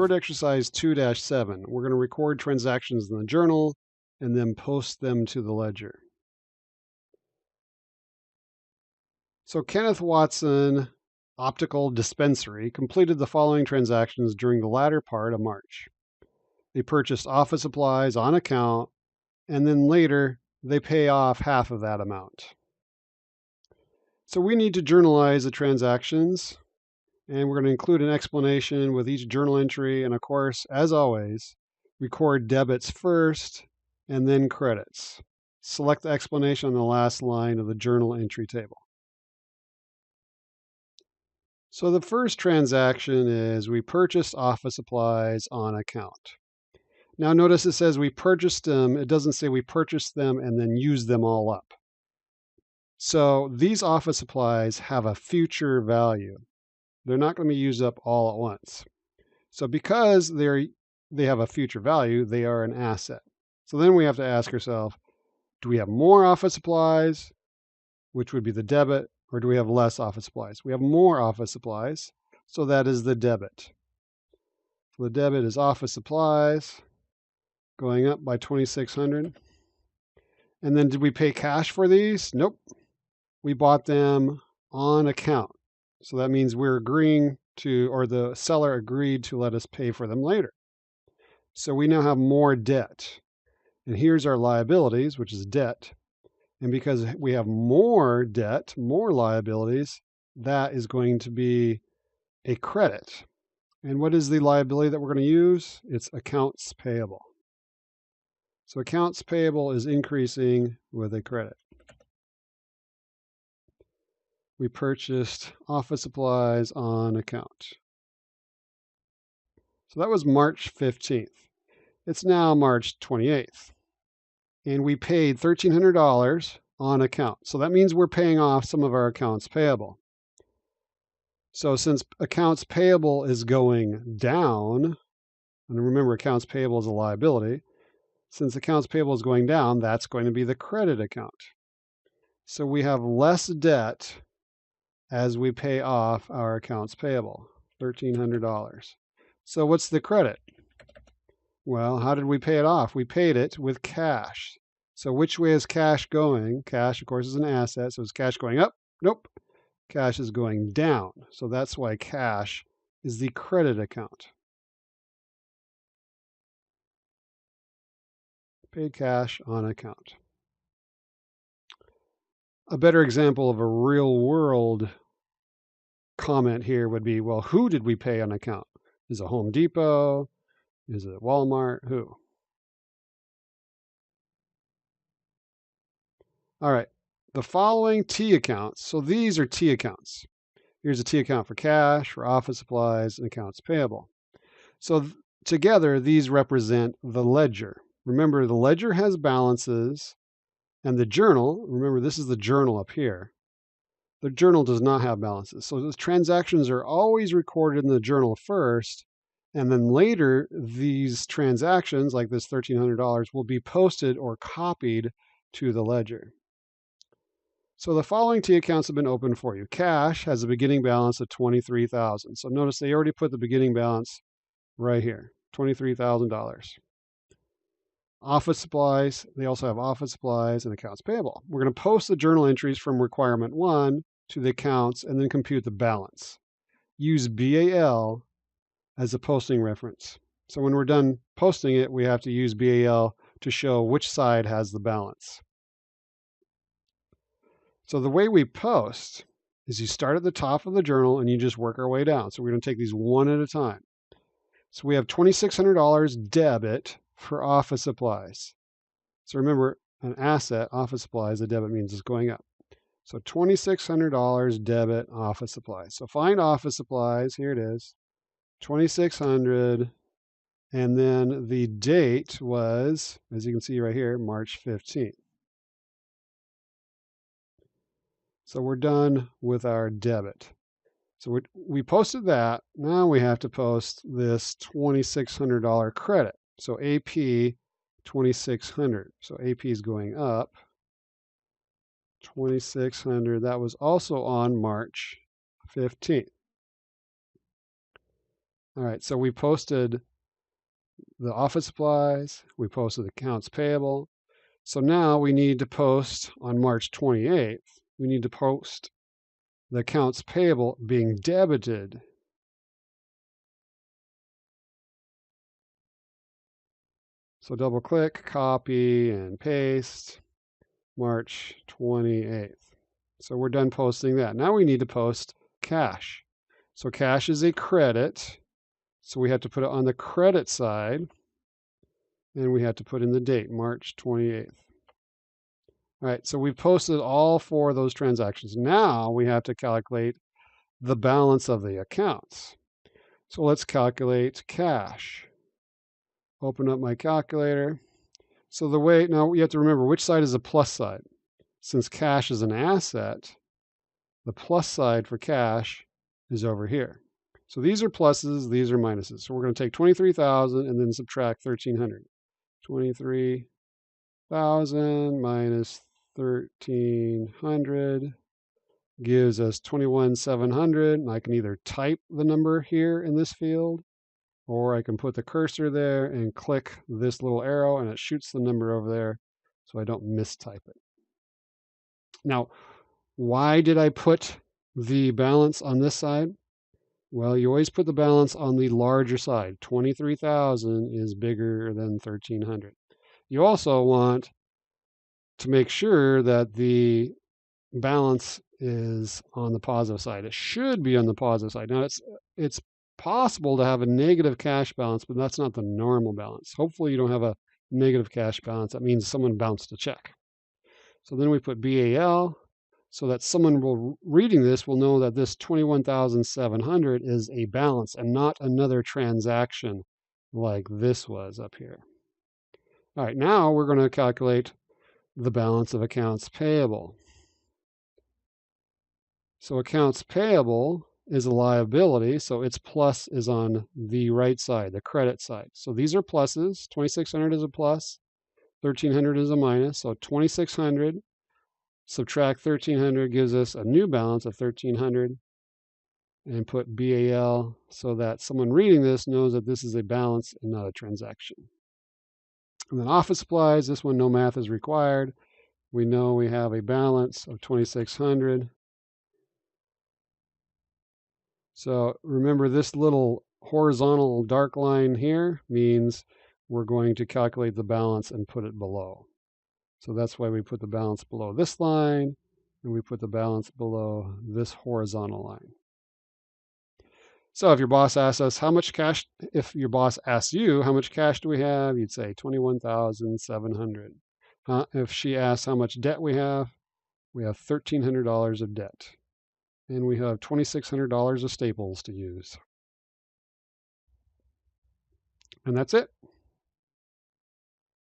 short exercise 2-7. We're going to record transactions in the journal and then post them to the ledger. So Kenneth Watson Optical Dispensary completed the following transactions during the latter part of March. They purchased office supplies on account, and then later they pay off half of that amount. So we need to journalize the transactions, and we're going to include an explanation with each journal entry, and of course, as always, record debits first and then credits. Select the explanation on the last line of the journal entry table. So the first transaction is we purchased office supplies on account. Now notice it says we purchased them. It doesn't say we purchased them and then used them all up. So these office supplies have a future value. They're not going to be used up all at once. So because they have a future value, they are an asset. So then we have to ask ourselves, do we have more office supplies, which would be the debit, or do we have less office supplies? We have more office supplies, so that is the debit. So the debit is office supplies going up by $2,600. And then did we pay cash for these? Nope. We bought them on account. So that means we're agreeing to, or the seller agreed to let us pay for them later. So we now have more debt. And here's our liabilities, which is debt. And because we have more debt, more liabilities, that is going to be a credit. And what is the liability that we're going to use? It's accounts payable. So accounts payable is increasing with a credit. We purchased office supplies on account. So that was March 15th. It's now March 28th. And we paid $1,300 on account. So that means we're paying off some of our accounts payable. So since accounts payable is going down, and remember accounts payable is a liability, since accounts payable is going down, that's going to be the credit account. So we have less debt as we pay off our accounts payable, $1,300. So what's the credit? Well, how did we pay it off? We paid it with cash. So which way is cash going? Cash, of course, is an asset. So is cash going up? Nope. Cash is going down. So that's why cash is the credit account. Paid cash on account. A better example of a real world comment here would be, well, who did we pay on account? Is it Home Depot? Is it Walmart? Who? All right. The following T accounts. So these are T accounts. Here's a T account for cash, for office supplies, and accounts payable. So together, these represent the ledger. Remember, the ledger has balances, and the journal, remember, this is the journal up here. The journal does not have balances. So the transactions are always recorded in the journal first, and then later, these transactions, like this $1,300, will be posted or copied to the ledger. So the following T accounts have been opened for you. Cash has a beginning balance of $23,000. So notice they already put the beginning balance right here, $23,000. Office supplies, they also have office supplies and accounts payable. We're going to post the journal entries from requirement 1 to the accounts and then compute the balance. Use BAL as a posting reference. So when we're done posting it, we have to use BAL to show which side has the balance. So the way we post is you start at the top of the journal and you just work our way down. So we're going to take these one at a time. So we have $2,600 debit for office supplies. So remember, an asset, office supplies, the debit means it's going up. So $2,600 debit office supplies. So find office supplies. Here it is, $2,600. And then the date was, as you can see right here, March 15th. So we're done with our debit. So we posted that. Now we have to post this $2,600 credit. So AP 2,600. So AP is going up. 2,600. That was also on March 15th. All right, so we posted the office supplies, we posted accounts payable. So now we need to post on March 28th, we need to post the accounts payable being debited. So double click, copy and paste, March 28th. So we're done posting that. Now we need to post cash. So cash is a credit. So we have to put it on the credit side. And we have to put in the date, March 28th. All right, so we've posted all 4 of those transactions. Now we have to calculate the balance of the accounts. So let's calculate cash. Open up my calculator. So the way, now you have to remember which side is the plus side. Since cash is an asset, the plus side for cash is over here. So these are pluses, these are minuses. So we're going to take 23,000 and then subtract 1,300. 23,000 minus 1,300 gives us 21,700. And I can either type the number here in this field, or I can put the cursor there and click this little arrow and it shoots the number over there so I don't mistype it. Now, why did I put the balance on this side? Well, you always put the balance on the larger side. 23,000 is bigger than 1,300. You also want to make sure that the balance is on the positive side. It should be on the positive side. Now, it's possible to have a negative cash balance, but that's not the normal balance. Hopefully you don't have a negative cash balance. That means someone bounced a check. So then we put BAL so that someone reading this will know that this 21,700 is a balance and not another transaction like this was up here. All right, now we're going to calculate the balance of accounts payable. So accounts payable is a liability, so its plus is on the right side, the credit side. So these are pluses. 2,600 is a plus, 1,300 is a minus. So 2,600 subtract 1,300 gives us a new balance of 1,300, and put BAL so that someone reading this knows that this is a balance and not a transaction. And then office supplies, this one no math is required. We know we have a balance of 2,600. So remember, this little horizontal dark line here means we're going to calculate the balance and put it below. So that's why we put the balance below this line, and we put the balance below this horizontal line. So if your boss asks us how much cash, if your boss asks you how much cash do we have, you'd say 21,700. If she asks how much debt we have $1,300 of debt. And we have $2,600 of staples to use. And that's it.